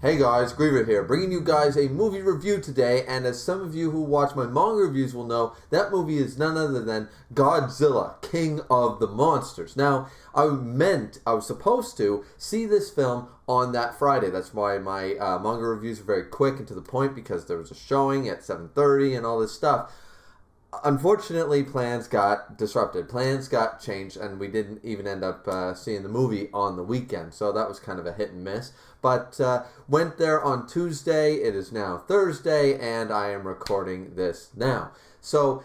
Hey guys, Griever here, bringing you guys a movie review today, and as some of you who watch my manga reviews will know, that movie is none other than Godzilla, King of the Monsters. Now, I was supposed to see this film on that Friday. That's why my manga reviews are very quick and to the point, because there was a showing at 7:30 and all this stuff. Unfortunately, plans got disrupted. Plans got changed, and we didn't even end up seeing the movie on the weekend. So that was kind of a hit and miss. But went there on Tuesday. It is now Thursday, and I am recording this now. So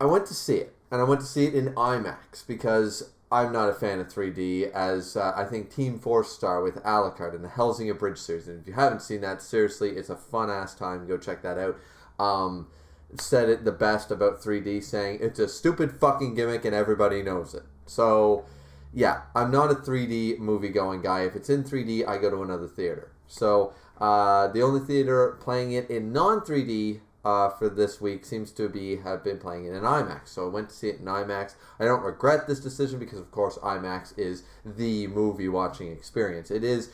I went to see it, and I went to see it in IMAX because I'm not a fan of 3D, as I think Team 4-Star with Alucard and the Helsinger Bridge series. And if you haven't seen that, seriously, it's a fun-ass time. Go check that out. Said it the best about 3D, saying it's a stupid fucking gimmick and everybody knows it. So, yeah, I'm not a 3D movie-going guy. If it's in 3D, I go to another theater. So, the only theater playing it in non-3D for this week seems to have been playing it in IMAX. So I went to see it in IMAX. I don't regret this decision because, of course, IMAX is the movie-watching experience. It is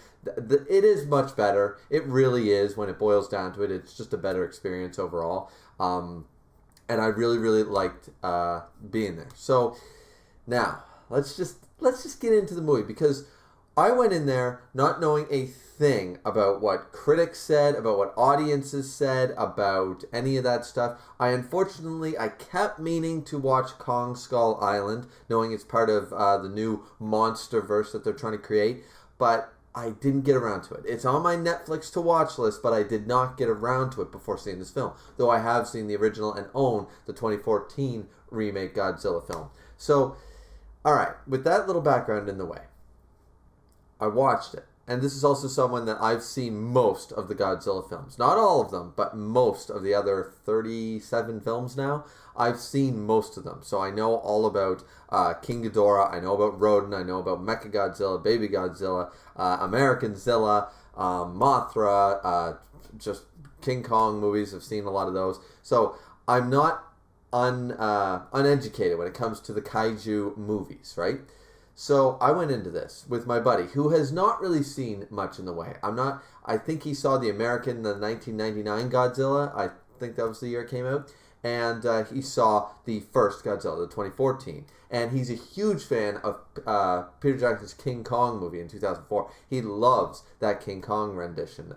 much better. It really is. When it boils down to it, it's just a better experience overall. And I really, really liked being there. So now let's just get into the movie, because I went in there not knowing a thing about what critics said, about what audiences said, about any of that stuff. I kept meaning to watch Kong Skull Island, knowing it's part of the new monster verse that they're trying to create, but I didn't get around to it. It's on my Netflix to watch list, but I did not get around to it before seeing this film, though I have seen the original and own the 2014 remake Godzilla film. So, alright, with that little background in the way, I watched it. And this is also someone that I've seen most of the Godzilla films. Not all of them, but most of the other 37 films now. I've seen most of them. So I know all about King Ghidorah, I know about Rodan, I know about Mechagodzilla, Baby Godzilla, American Zilla, Mothra, just King Kong movies. I've seen a lot of those. So I'm not uneducated when it comes to the kaiju movies, right? So I went into this with my buddy, who has not really seen much in the way. I think he saw the 1999 Godzilla. I think that was the year it came out. And he saw the first Godzilla, the 2014. And he's a huge fan of Peter Jackson's King Kong movie in 2004. He loves that King Kong rendition.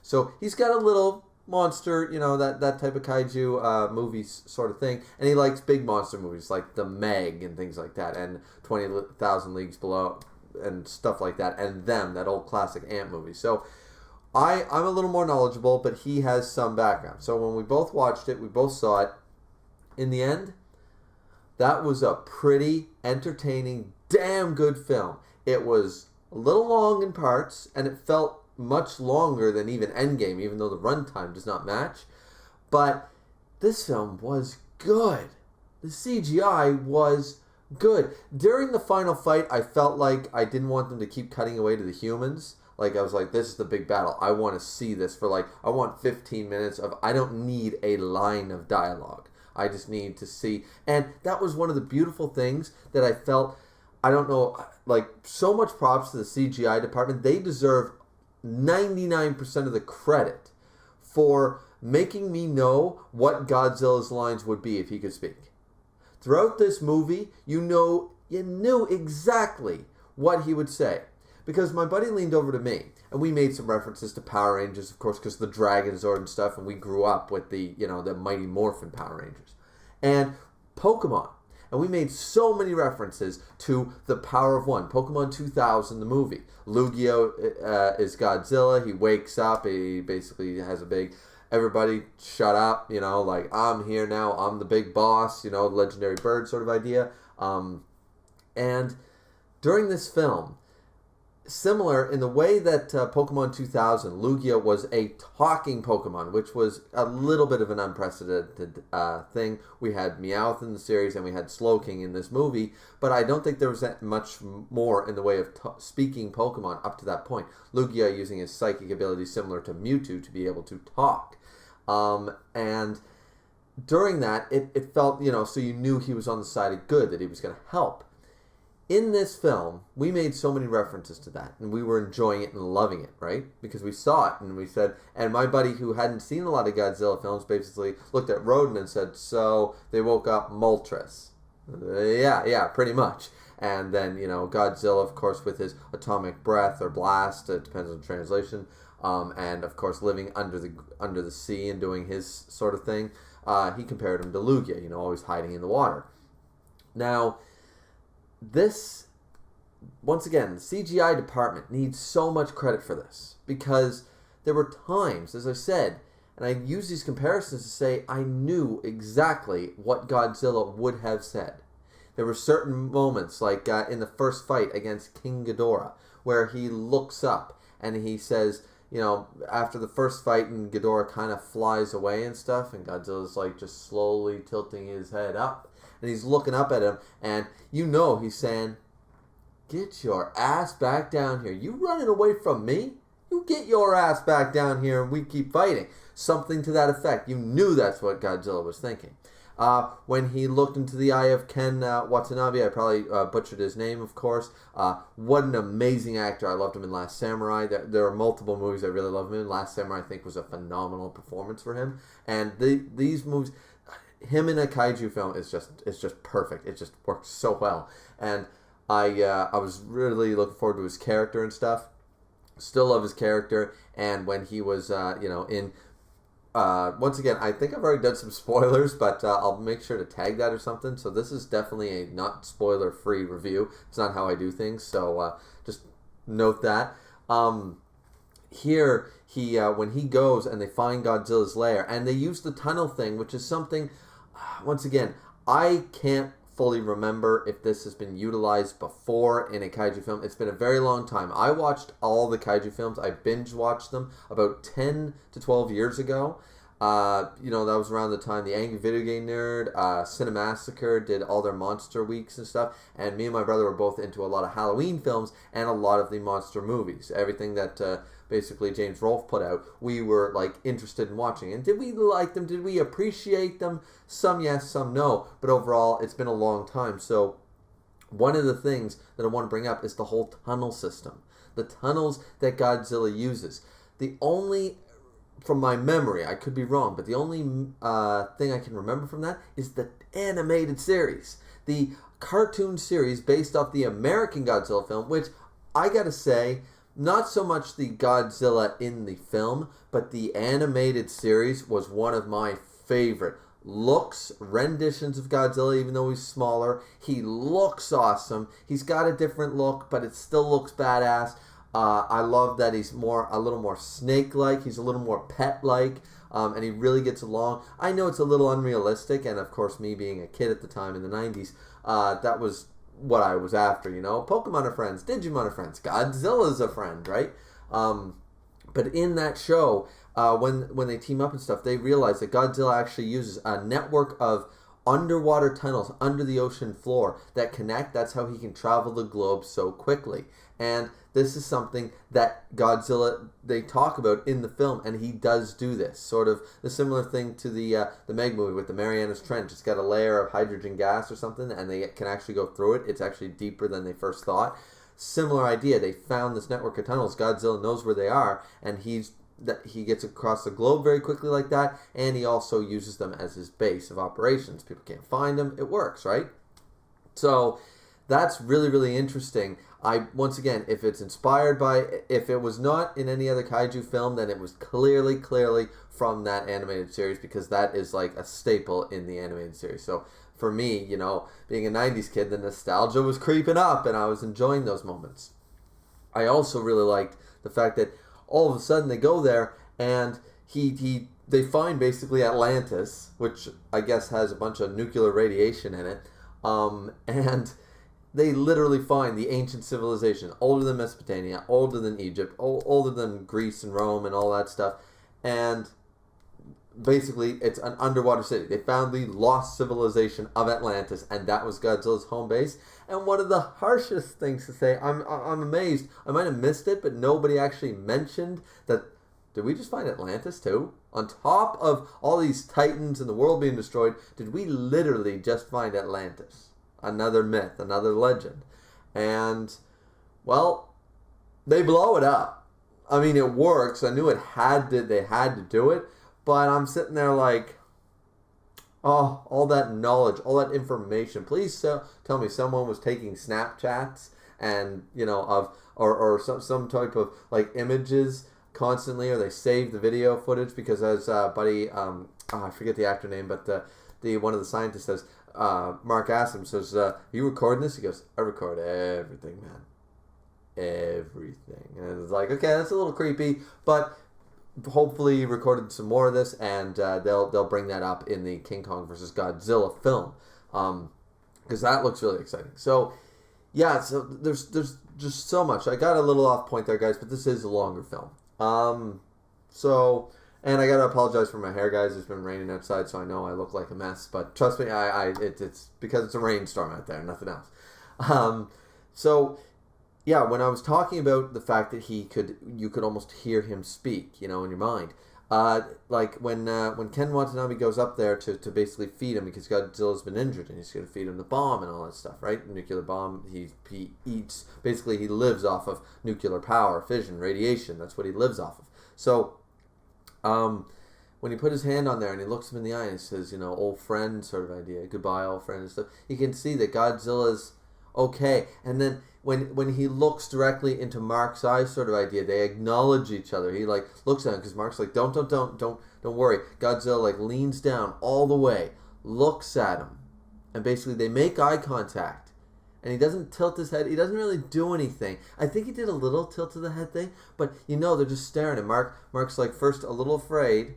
So he's got a little monster, that type of kaiju movies sort of thing. And he likes big monster movies like The Meg and things like that, and 20,000 Leagues Below and stuff like that, and that old classic ant movie. So I'm a little more knowledgeable, but he has some background. So when we both watched it, we both saw it. In the end, that was a pretty entertaining, damn good film. It was a little long in parts, and it felt much longer than even Endgame, even though the runtime does not match. But this film was good. The CGI was good. During the final fight, I felt like I didn't want them to keep cutting away to the humans. Like, I was like, this is the big battle. I want to see this I want 15 minutes of, I don't need a line of dialogue. I just need to see. And that was one of the beautiful things that I felt, I don't know, like, so much props to the CGI department. They deserve 99% of the credit for making me know what Godzilla's lines would be if he could speak. Throughout this movie, you knew exactly what he would say. Because my buddy leaned over to me, and we made some references to Power Rangers, of course, because the Dragon Zord and stuff, and we grew up with the Mighty Morphin Power Rangers. And Pokemon. And we made so many references to the Power of One. Pokemon 2000, the movie. Lugia is Godzilla. He wakes up. He basically has a big, everybody shut up, like, I'm here now. I'm the big boss, legendary bird sort of idea. And during this film, similar in the way that Pokemon 2000, Lugia was a talking Pokemon, which was a little bit of an unprecedented thing. We had Meowth in the series, and we had Slowking in this movie, but I don't think there was that much more in the way of speaking Pokemon up to that point. Lugia using his psychic ability similar to Mewtwo to be able to talk. And during that, it felt, so you knew he was on the side of good, that he was going to help. in this film, we made so many references to that, and we were enjoying it and loving it, right? Because we saw it, and we said, and my buddy who hadn't seen a lot of Godzilla films basically looked at Rodan and said, so they woke up Moltres. Yeah, pretty much. And then, Godzilla, of course, with his atomic breath or blast, it depends on the translation, and of course living under the sea and doing his sort of thing. He compared him to Lugia, always hiding in the water. Now, this, once again, the CGI department needs so much credit for this, because there were times, as I said, and I use these comparisons to say I knew exactly what Godzilla would have said. There were certain moments, like in the first fight against King Ghidorah, where he looks up and he says, after the first fight, and Ghidorah kind of flies away and stuff, and Godzilla's like just slowly tilting his head up, and he's looking up at him, and he's saying, get your ass back down here. You running away from me? You get your ass back down here and we keep fighting. Something to that effect. You knew that's what Godzilla was thinking. When he looked into the eye of Ken Watanabe, I probably butchered his name, of course. What an amazing actor. I loved him in Last Samurai. There are multiple movies I really love him in. Last Samurai, I think, was a phenomenal performance for him. And these movies, him in a kaiju film is just perfect. It just works so well. And I was really looking forward to his character and stuff. Still love his character. And when he was, in... once again, I think I've already done some spoilers, but I'll make sure to tag that or something. So this is definitely a not spoiler-free review. It's not how I do things, so just note that. Here, when he goes and they find Godzilla's lair, and they use the tunnel thing, which is something, once again, I can't fully remember if this has been utilized before in a kaiju film. It's been a very long time. I watched all the kaiju films. I binge watched them about 10 to 12 years ago. That was around the time the Angry Video Game Nerd, Cinemassacre did all their monster weeks and stuff, and me and my brother were both into a lot of Halloween films and a lot of the monster movies. Everything that basically James Rolfe put out, we were interested in watching. And did we like them? Did we appreciate them? Some yes, some no. But overall, it's been a long time. So one of the things that I want to bring up is the whole tunnel system. The tunnels that Godzilla uses. The only, from my memory, I could be wrong, but the only thing I can remember from that is the animated series. The cartoon series based off the American Godzilla film, which I gotta say, not so much the Godzilla in the film, but the animated series was one of my favorite renditions of Godzilla, even though he's smaller. He looks awesome. He's got a different look, but it still looks badass. I love that he's a little more snake-like. He's a little more pet-like, and he really gets along. I know it's a little unrealistic, and of course, me being a kid at the time in the 90s, that was what I was after, Pokemon are friends, Digimon are friends, Godzilla's a friend, right? But in that show, when they team up and stuff, they realize that Godzilla actually uses a network of underwater tunnels under the ocean floor that connect. That's how he can travel the globe so quickly. And this is something that Godzilla, they talk about in the film, and he does do this. Sort of the similar thing to the Meg movie with the Marianas Trench. It's got a layer of hydrogen gas or something, and they can actually go through it. It's actually deeper than they first thought. Similar idea. They found this network of tunnels. Godzilla knows where they are, and he gets across the globe very quickly like that, and he also uses them as his base of operations. People can't find him. It works, right? So that's really, really interesting. Once again, if it's inspired by, if it was not in any other kaiju film, then it was clearly from that animated series, because that is like a staple in the animated series. So for me, being a 90s kid, the nostalgia was creeping up, and I was enjoying those moments. I also really liked the fact that all of a sudden they go there, and they find basically Atlantis, which I guess has a bunch of nuclear radiation in it, and they literally find the ancient civilization, older than Mesopotamia, older than Egypt, older than Greece and Rome and all that stuff. And basically, it's an underwater city. They found the lost civilization of Atlantis, and that was Godzilla's home base. And one of the harshest things to say, I'm amazed. I might have missed it, but nobody actually mentioned that. Did we just find Atlantis too? On top of all these titans and the world being destroyed, did we literally just find Atlantis? Another myth, another legend. And, well, they blow it up. I mean, it works. I knew they had to do it, but I'm sitting there like, oh, all that knowledge, all that information. Please tell me someone was taking Snapchats and, or some type of like images constantly, or they saved the video footage, because as buddy, I forget the actor name, but the one of the scientists says, Mark asked him, says, you recording this? He goes, I record everything, man. Everything. And it's like, okay, that's a little creepy, but hopefully recorded some more of this, and they'll bring that up in the King Kong versus Godzilla film, because that looks really exciting. So yeah, so there's just so much. I got a little off point there, guys, but this is a longer film. And I gotta apologize for my hair, guys. It's been raining outside, so I know I look like a mess, but trust me, it's because it's a rainstorm out there, nothing else. So yeah, when I was talking about the fact that you could almost hear him speak, in your mind. Like when Ken Watanabe goes up there to basically feed him, because Godzilla's been injured and he's going to feed him the bomb and all that stuff, right? Nuclear bomb. He eats, basically he lives off of nuclear power, fission, radiation. That's what he lives off of. So, when he put his hand on there and he looks him in the eye and he says, old friend sort of idea, goodbye old friend and stuff, you can see that Godzilla's okay. And then when he looks directly into Mark's eyes sort of idea, they acknowledge each other. He like looks at him because Mark's like, don't worry. Godzilla like leans down all the way, looks at him, and basically they make eye contact. And he doesn't tilt his head. He doesn't really do anything. I think he did a little tilt to the head thing, but they're just staring at Mark's like first a little afraid,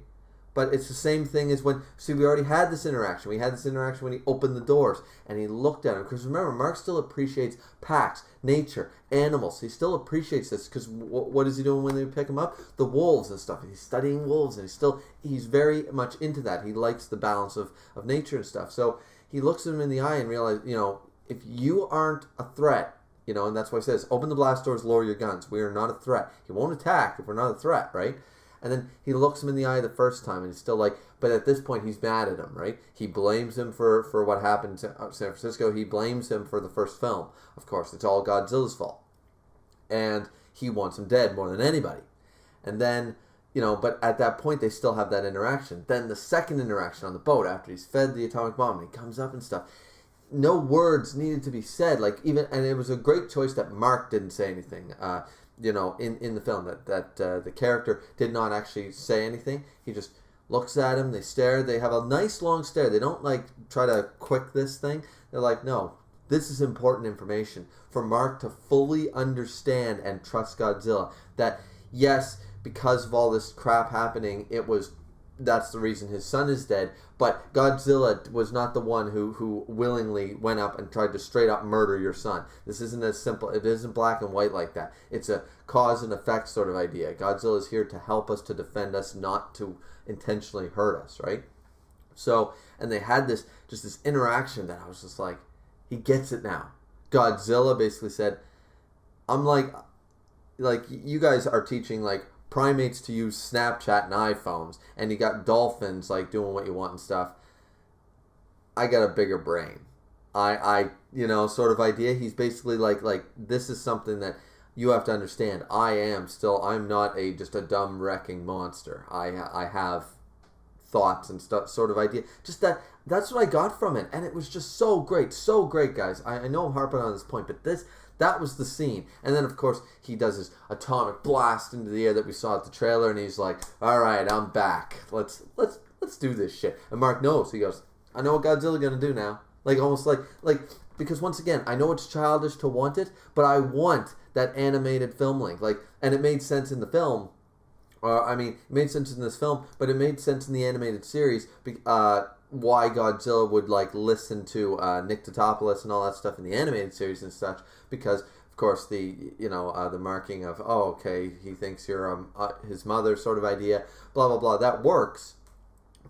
but it's the same thing as when, we already had this interaction. We had this interaction when he opened the doors and he looked at him. Because remember, Mark still appreciates packs, nature, animals. He still appreciates this because what is he doing when they pick him up? The wolves and stuff. He's studying wolves and he's very much into that. He likes the balance of nature and stuff. So he looks at him in the eye and realizes, if you aren't a threat, and that's why he says, open the blast doors, lower your guns. We are not a threat. He won't attack if we're not a threat, right? And then he looks him in the eye the first time, and he's still like, but at this point, he's mad at him, right? He blames him for what happened to San Francisco. He blames him for the first film. Of course, it's all Godzilla's fault. And he wants him dead more than anybody. And then, but at that point, they still have that interaction. Then the second interaction on the boat, after he's fed the atomic bomb, and he comes up and stuff, no words needed to be said. And it was a great choice that Mark didn't say anything. In the film, that the character did not actually say anything. He just looks at him, they stare, they have a nice long stare. They don't try to quick this thing. They're like, no, this is important information for Mark to fully understand and trust Godzilla. That yes, because of all this crap happening, that's the reason his son is dead, but Godzilla was not the one who willingly went up and tried to straight up murder your son. This isn't as simple. It isn't black and white like that. It's a cause and effect sort of idea. Godzilla is here to help us, to defend us, not to intentionally hurt us, right? So, and they had this interaction that I was just like, he gets it now. Godzilla basically said, I'm like you guys are teaching primates to use Snapchat and iPhones, and you got dolphins doing what you want and stuff. I got a bigger brain. I sort of idea. He's basically like this is something that you have to understand. I'm not just a dumb wrecking monster. I have thoughts and stuff, sort of idea. Just that's what I got from it, and it was just so great, guys. I know I'm harping on this point, but that was the scene. And then, of course, he does his atomic blast into the air that we saw at the trailer, and he's like, all right, I'm back. Let's do this shit. And Mark knows. He goes, I know what Godzilla's going to do now. Almost because once again, I know it's childish to want it, but I want that animated film link. And it made sense in the film. It made sense in this film, but it made sense in the animated series, why Godzilla would listen to Nick Totopoulos and all that stuff in the animated series and such, because of course the marking of he thinks you're his mother sort of idea, blah blah blah, that works.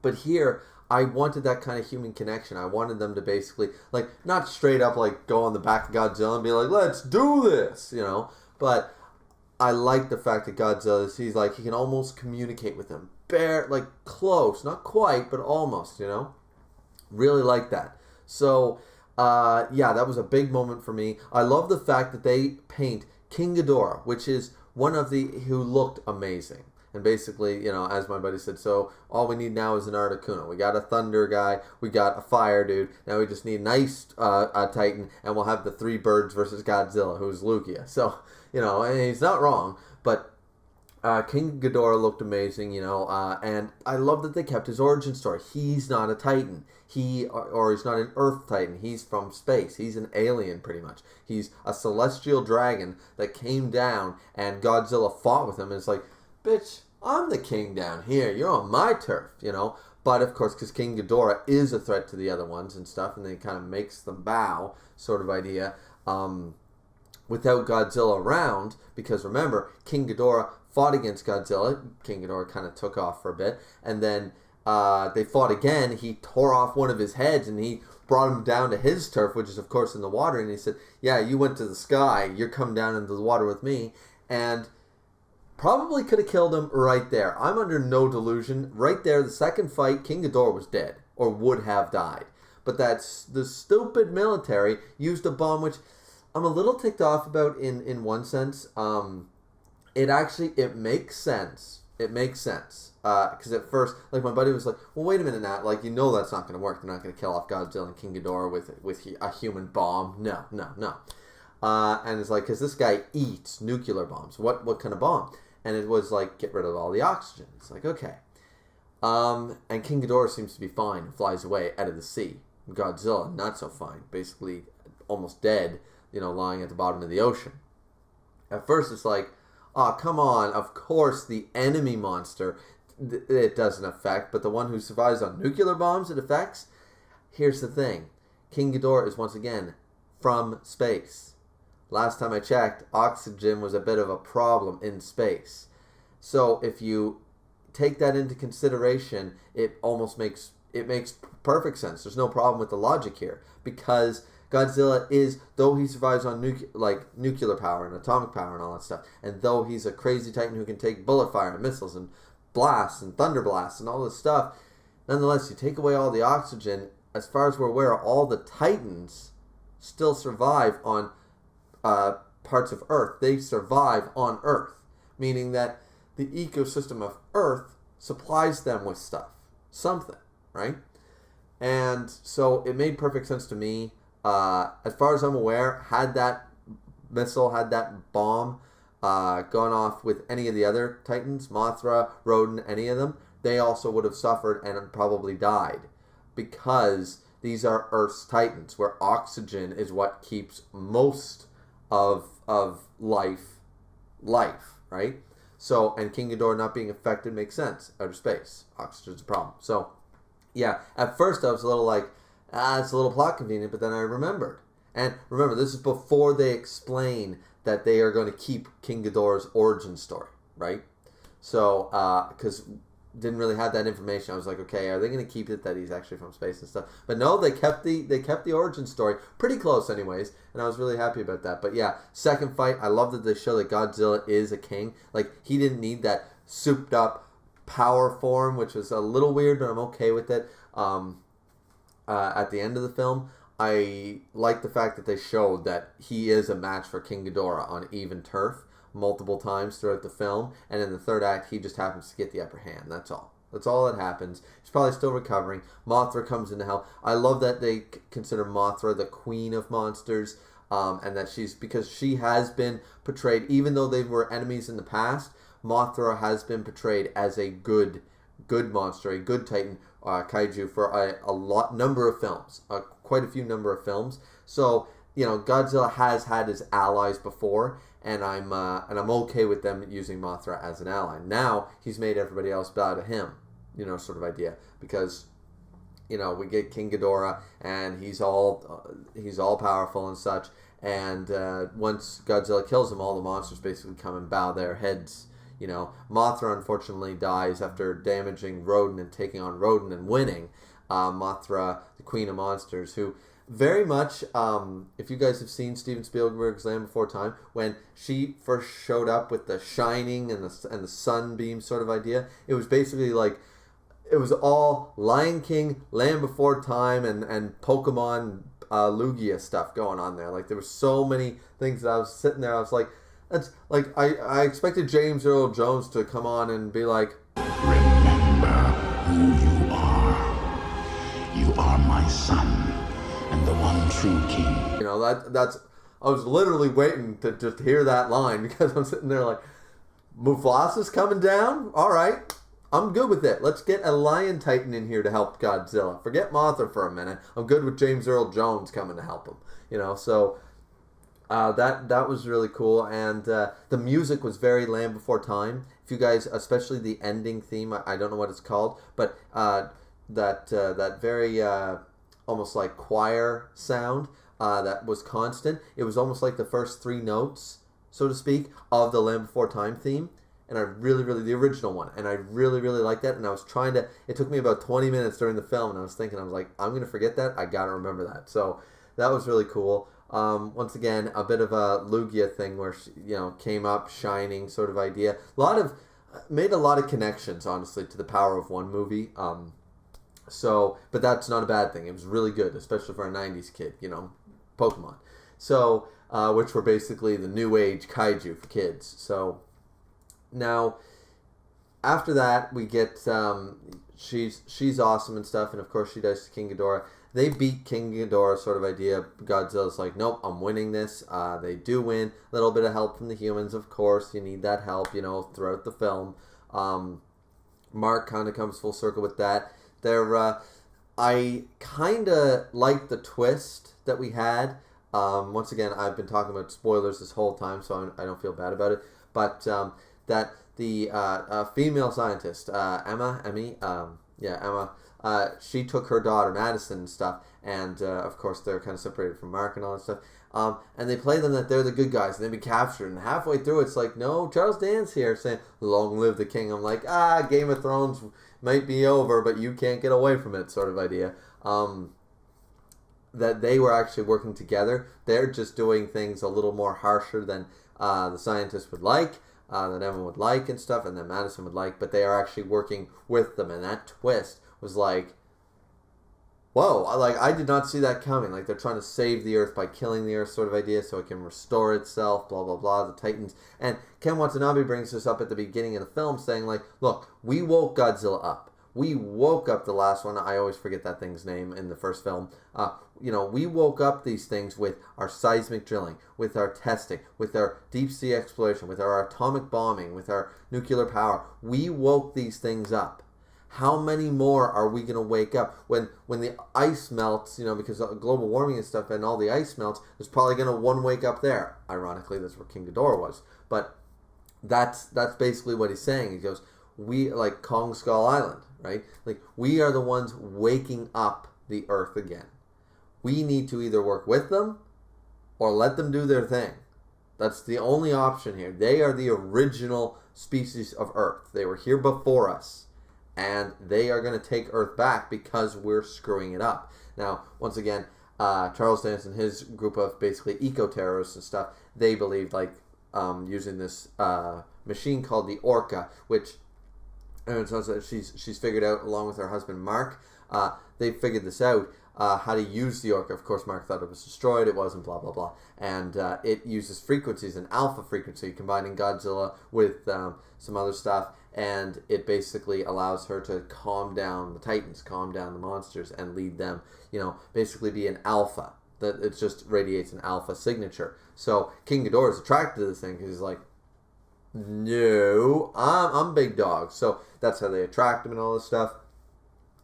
But here I wanted that kind of human connection. I wanted them to basically not straight up go on the back of Godzilla and be like, let's do this, but I like the fact that Godzilla he can almost communicate with him. Close, not quite, but almost, Really like that. So, Yeah, that was a big moment for me. I love the fact that they paint King Ghidorah, which is one of the who looked amazing. And basically, as my buddy said, so all we need now is an Articuno. We got a Thunder guy, we got a Fire dude. Now we just need an Ice Titan, and we'll have the three birds versus Godzilla, who's Lugia. So, and he's not wrong, but King Ghidorah looked amazing, and I love that they kept his origin story. He's not a Titan. Or he's not an Earth Titan. He's from space. He's an alien, pretty much. He's a celestial dragon that came down, and Godzilla fought with him, and it's like, bitch, I'm the king down here. You're on my turf, But, of course, because King Ghidorah is a threat to the other ones and stuff, and then he kind of makes them bow, sort of idea, without Godzilla around, because remember, King Ghidorah fought against Godzilla. King Ghidorah kind of took off for a bit, and then they fought again. He tore off one of his heads, and he brought him down to his turf, which is, of course, in the water, and he said, yeah, you went to the sky. You're coming down into the water with me, and probably could have killed him right there. I'm under no delusion. Right there, the second fight, King Ghidorah was dead, or would have died. But that's the stupid military used a bomb, which I'm a little ticked off about in one sense. It makes sense. It makes sense. Because at first, like, my buddy was like, well, wait a minute now. Like, that's not going to work. They're not going to kill off Godzilla and King Ghidorah with a human bomb. No. And it's like, because this guy eats nuclear bombs. What kind of bomb? And it was like, get rid of all the oxygen. It's like, okay. And King Ghidorah seems to be fine and flies away out of the sea. Godzilla, not so fine. Basically, almost dead, lying at the bottom of the ocean. At first, it's like, oh, come on. Of course, the enemy monster, it doesn't affect. But the one who survives on nuclear bombs, it affects. Here's the thing. King Ghidorah is, once again, from space. Last time I checked, oxygen was a bit of a problem in space. So if you take that into consideration, it makes perfect sense. There's no problem with the logic here, because Godzilla is, though he survives on nuclear power and atomic power and all that stuff, and though he's a crazy Titan who can take bullet fire and missiles and blasts and thunder blasts and all this stuff, nonetheless, you take away all the oxygen. As far as we're aware, all the Titans still survive on parts of Earth. They survive on Earth, meaning that the ecosystem of Earth supplies them with something, right? And so it made perfect sense to me. As far as I'm aware, had that bomb gone off with any of the other Titans, Mothra, Rodan, any of them, they also would have suffered and probably died, because these are Earth's Titans, where oxygen is what keeps most of life, right? So, and King Ghidorah not being affected makes sense. Outer space, oxygen's a problem. So, yeah, at first I was a little like, it's a little plot convenient, but then I remembered. And remember, this is before they explain that they are going to keep King Ghidorah's origin story, right? So, because didn't really have that information. I was like, okay, are they going to keep it that he's actually from space and stuff? But no, they kept the origin story pretty close anyways, and I was really happy about that. But yeah, second fight, I love that they show that Godzilla is a king. Like, he didn't need that souped up power form, which was a little weird, but I'm okay with it. At the end of the film, I like the fact that they showed that he is a match for King Ghidorah on even turf multiple times throughout the film, and in the third act he just happens to get the upper hand. That's all that happens. He's probably still recovering. Mothra comes into hell. I love that they consider Mothra the queen of monsters, and that because she has been portrayed, even though they were enemies in the past, Mothra has been portrayed as a good monster, a good Titan, kaiju for a number of films, quite a few number of films. So Godzilla has had his allies before, and I'm okay with them using Mothra as an ally. Now he's made everybody else bow to him, sort of idea, because we get King Ghidorah and he's all powerful and such, and once Godzilla kills him, all the monsters basically come and bow their heads. Mothra unfortunately dies after damaging Rodan and taking on Rodan and winning. Mothra, the queen of monsters, who very much, if you guys have seen Steven Spielberg's Land Before Time, when she first showed up with the shining and the sunbeam sort of idea, it was basically like, it was all Lion King, Land Before Time, and Pokemon Lugia stuff going on there. Like there were so many things that I was sitting there. I was like, that's like I expected James Earl Jones to come on and be like, remember who you are. You are my son and the one true king. You know, that's I was literally waiting to just hear that line because I'm sitting there like, Mufasa's coming down? All right. I'm good with it. Let's get a lion titan in here to help Godzilla. Forget Mothra for a minute. I'm good with James Earl Jones coming to help him. You know, so that was really cool. And the music was very Land Before Time. If you guys, especially the ending theme, I don't know what it's called, but that very almost like choir sound that was constant. It was almost like the first 3 notes, so to speak, of the Land Before Time theme. And I really, the original one, and I really liked that. And I was trying to, it took me about 20 minutes during the film, and I was like, I'm going to forget that. I got to remember that. So that was really cool. Once again, a bit of a Lugia thing where she, you know, came up, shining sort of idea. Made a lot of connections, honestly, to the power of one movie. But that's not a bad thing. It was really good, especially for a 90s kid, you know, Pokemon. So, which were basically the new age kaiju for kids. So, now, after that, we get, she's awesome and stuff, and of course she does to King Ghidorah. They beat King Ghidorah sort of idea. Godzilla's like, nope, I'm winning this. They do win. A little bit of help from the humans, of course. You need that help, you know, throughout the film. Mark kind of comes full circle with that. I kind of like the twist that we had. Once again, I've been talking about spoilers this whole time, so I don't feel bad about it. But that the female scientist, Emma, she took her daughter, Madison, and stuff, and of course they're kind of separated from Mark and all that stuff. And they play them that they're the good guys, and they've been captured, and halfway through it's like, no, Charles Dance here saying, long live the king. I'm like, Game of Thrones might be over, but you can't get away from it, sort of idea. That they were actually working together. They're just doing things a little more harsher than the scientists would like, that Emma would like and stuff, and that Madison would like, but they are actually working with them, and that twist was like, whoa, I did not see that coming. Like, they're trying to save the Earth by killing the Earth, sort of idea, so it can restore itself, blah, blah, blah, the Titans. And Ken Watanabe brings this up at the beginning of the film, saying, like, look, we woke Godzilla up. We woke up the last one. I always forget that thing's name in the first film. We woke up these things with our seismic drilling, with our testing, with our deep sea exploration, with our atomic bombing, with our nuclear power. We woke these things up. How many more are we going to wake up when the ice melts, because of global warming and stuff, and all the ice melts, there's probably going to one wake up there. Ironically, that's where King Ghidorah was. But that's basically what he's saying. He goes, we, like Kong Skull Island, right? Like, we are the ones waking up the Earth again. We need to either work with them or let them do their thing. That's the only option here. They are the original species of Earth. They were here before us. And they are going to take Earth back because we're screwing it up. Now, once again, Charles Dance and his group of basically eco-terrorists and stuff, they believed, using this machine called the Orca, which she's figured out along with her husband Mark. They figured this out, how to use the Orca. Of course, Mark thought it was destroyed. It wasn't, blah, blah, blah. And it uses frequencies, an alpha frequency, combining Godzilla with some other stuff. And it basically allows her to calm down the Titans, calm down the monsters, and lead them, basically be an alpha. That it just radiates an alpha signature. So King Ghidorah is attracted to this thing because he's like, no, I'm big dog. So that's how they attract him and all this stuff.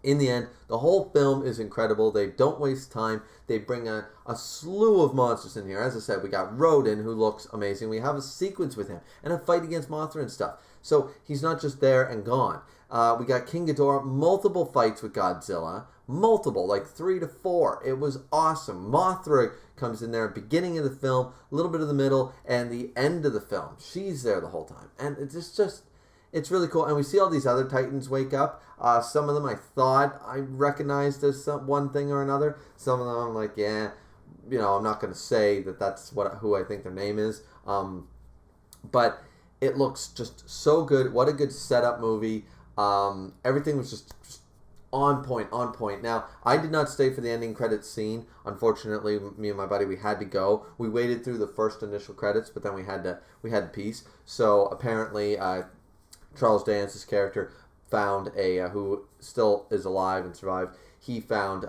In the end, the whole film is incredible. They don't waste time. They bring a slew of monsters in here. As I said, we got Rodin, who looks amazing. We have a sequence with him and a fight against Mothra and stuff. So he's not just there and gone. We got King Ghidorah, multiple fights with Godzilla. Multiple, like 3 to 4. It was awesome. Mothra comes in there, beginning of the film, a little bit of the middle, and the end of the film. She's there the whole time. And it's really cool. And we see all these other Titans wake up. Some of them I thought I recognized as one thing or another. Some of them I'm like, yeah, I'm not going to say that's who I think their name is. But it looks just so good. What a good setup movie. Everything was just On point, on point. Now, I did not stay for the ending credits scene. Unfortunately, me and my buddy, we had to go. We waited through the first initial credits, but then we had to peace. So apparently, Charles Dance's character found who still is alive and survived. He found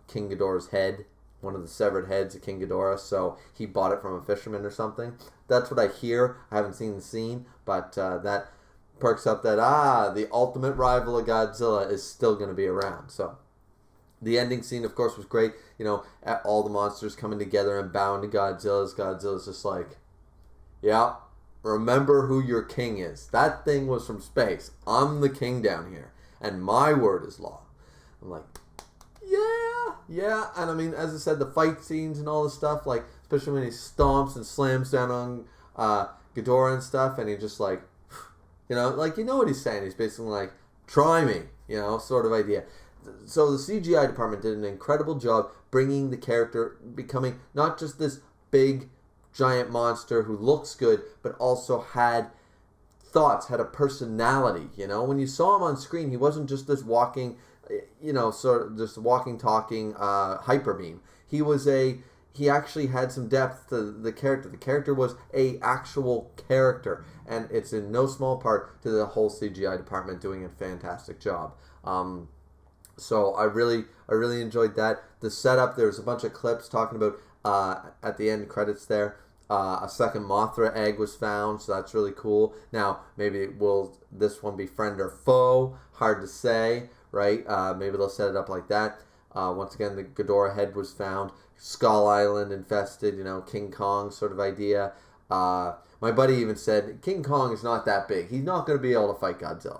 King Ghidorah's head, one of the severed heads of King Ghidorah. So he bought it from a fisherman or something. That's what I hear. I haven't seen the scene, but that perks up that the ultimate rival of Godzilla is still going to be around. So the ending scene, of course, was great. All the monsters coming together and bound to Godzilla's just like, yeah, remember who your king is. That thing was from space. I'm the king down here, and my word is law. I'm like, yeah. And I mean, as I said, the fight scenes and all the stuff, like especially when he stomps and slams down on Ghidorah and stuff, and he just like, what he's saying. He's basically like, try me, sort of idea. So the CGI department did an incredible job bringing the character, becoming not just this big, giant monster who looks good, but also had thoughts, had a personality, When you saw him on screen, he wasn't just this walking, sort of just walking, talking hyper beam. He actually had some depth to the character. The character was a actual character, and it's in no small part to the whole CGI department doing a fantastic job. So I really enjoyed that. The setup, there was a bunch of clips talking about at the end credits there. A second Mothra egg was found, so that's really cool. Now, maybe will this one be friend or foe? Hard to say, right? Maybe they'll set it up like that. Once again, the Ghidorah head was found. Skull Island infested, King Kong sort of idea. My buddy even said, King Kong is not that big. He's not going to be able to fight Godzilla,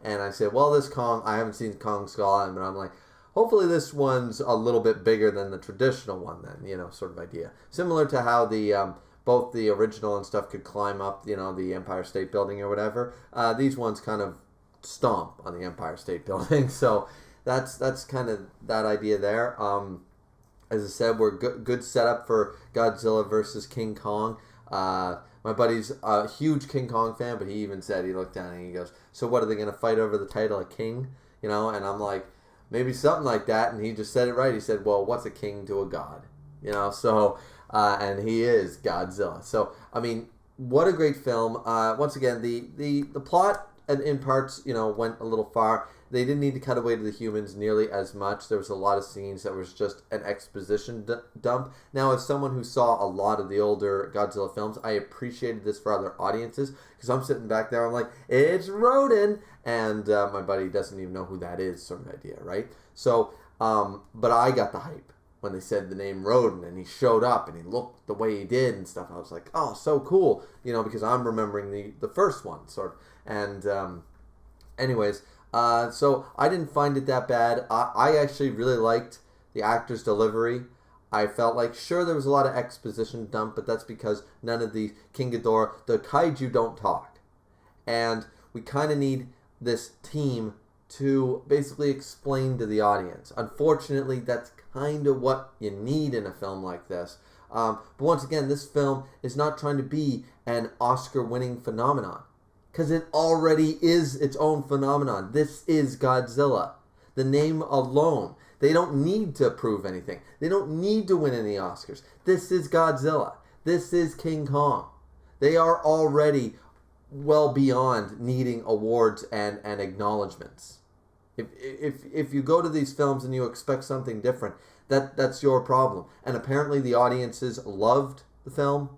And I said, well, this Kong, I haven't seen Kong Skull Island, but I'm like, hopefully this one's a little bit bigger than the traditional one then, sort of idea. Similar to how the both the original and stuff could climb up, the Empire State Building or whatever. These ones kind of stomp on the Empire State Building. So that's kind of that idea there. As I said, we're good setup for Godzilla versus King Kong. My buddy's a huge King Kong fan, but he even said, he looked down and he goes, so what, are they going to fight over the title of king? And I'm like, maybe something like that. And he just said it right. He said, well, what's a king to a god? So, and he is Godzilla. So, I mean, what a great film. Once again, the plot in parts, went a little far. They didn't need to cut away to the humans nearly as much. There was a lot of scenes that was just an exposition dump. Now, as someone who saw a lot of the older Godzilla films, I appreciated this for other audiences, because I'm sitting back there, I'm like, it's Rodan, and my buddy doesn't even know who that is, sort of idea, right? So, but I got the hype when they said the name Rodan, and he showed up, and he looked the way he did and stuff. I was like, oh, so cool, because I'm remembering the first one, sort of. And anyways, so I didn't find it that bad. I actually really liked the actor's delivery. I felt like, sure, there was a lot of exposition dump, but that's because none of the King Ghidorah, the kaiju don't talk. And we kind of need this team to basically explain to the audience. Unfortunately, that's kind of what you need in a film like this. But once again, this film is not trying to be an Oscar-winning phenomenon, because it already is its own phenomenon. This is Godzilla. The name alone. They don't need to prove anything. They don't need to win any Oscars. This is Godzilla. This is King Kong. They are already well beyond needing awards and acknowledgments. If you go to these films and you expect something different, that's your problem. And apparently the audiences loved the film,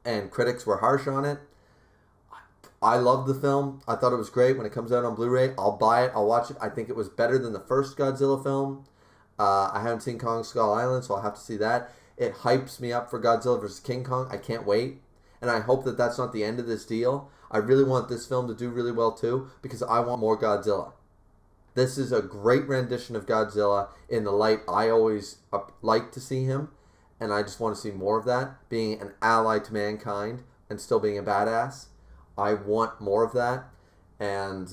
and critics were harsh on it. I loved the film. I thought it was great. When it comes out on Blu-ray, I'll buy it. I'll watch it. I think it was better than the first Godzilla film. I haven't seen Kong Skull Island, so I'll have to see that. It hypes me up for Godzilla vs. King Kong. I can't wait. And I hope that that's not the end of this deal. I really want this film to do really well, too, because I want more Godzilla. This is a great rendition of Godzilla in the light I always like to see him, and I just want to see more of that, being an ally to mankind and still being a badass. I want more of that. And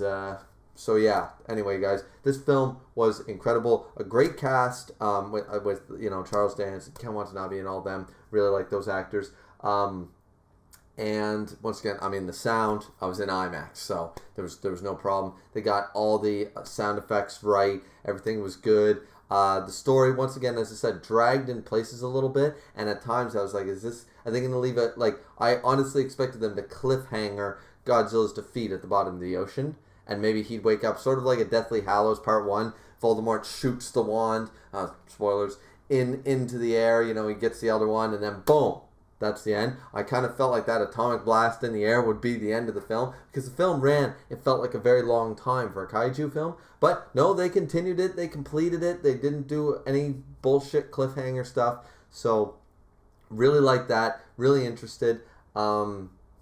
so yeah, anyway guys, this film was incredible. A great cast with Charles Dance, Ken Watanabe and all them. Really like those actors. And once again, I mean, the sound, I was in IMAX, so there was no problem. They got all the sound effects right. Everything was good. The story, once again, as I said, dragged in places a little bit. And at times I was like, are they going to leave it? Like, I honestly expected them to cliffhanger Godzilla's defeat at the bottom of the ocean. And maybe he'd wake up sort of like a Deathly Hallows Part 1. Voldemort shoots the wand, spoilers, into the air. You know, he gets the Elder Wand, and then boom. That's the end. I kind of felt like that atomic blast in the air would be the end of the film because the film ran, it felt like a very long time for a kaiju film. But no, they continued it. They completed it. They didn't do any bullshit cliffhanger stuff. So really like that. Really interested.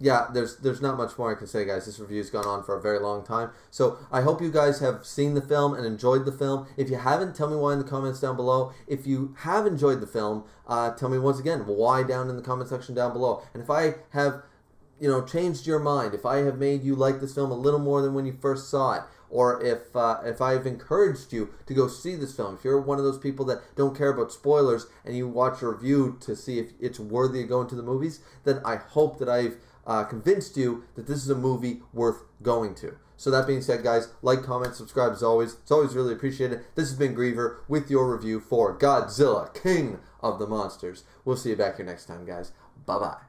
Yeah, there's not much more I can say, guys. This review's gone on for a very long time. So I hope you guys have seen the film and enjoyed the film. If you haven't, tell me why in the comments down below. If you have enjoyed the film, tell me once again why down in the comment section down below. And if I have, changed your mind, if I have made you like this film a little more than when you first saw it, or if I've encouraged you to go see this film, if you're one of those people that don't care about spoilers and you watch a review to see if it's worthy of going to the movies, then I hope that I've convinced you that this is a movie worth going to. So that being said, guys, like, comment, subscribe as always. It's always really appreciated. This has been Griever with your review for Godzilla, King of the Monsters. We'll see you back here next time, guys. Bye-bye.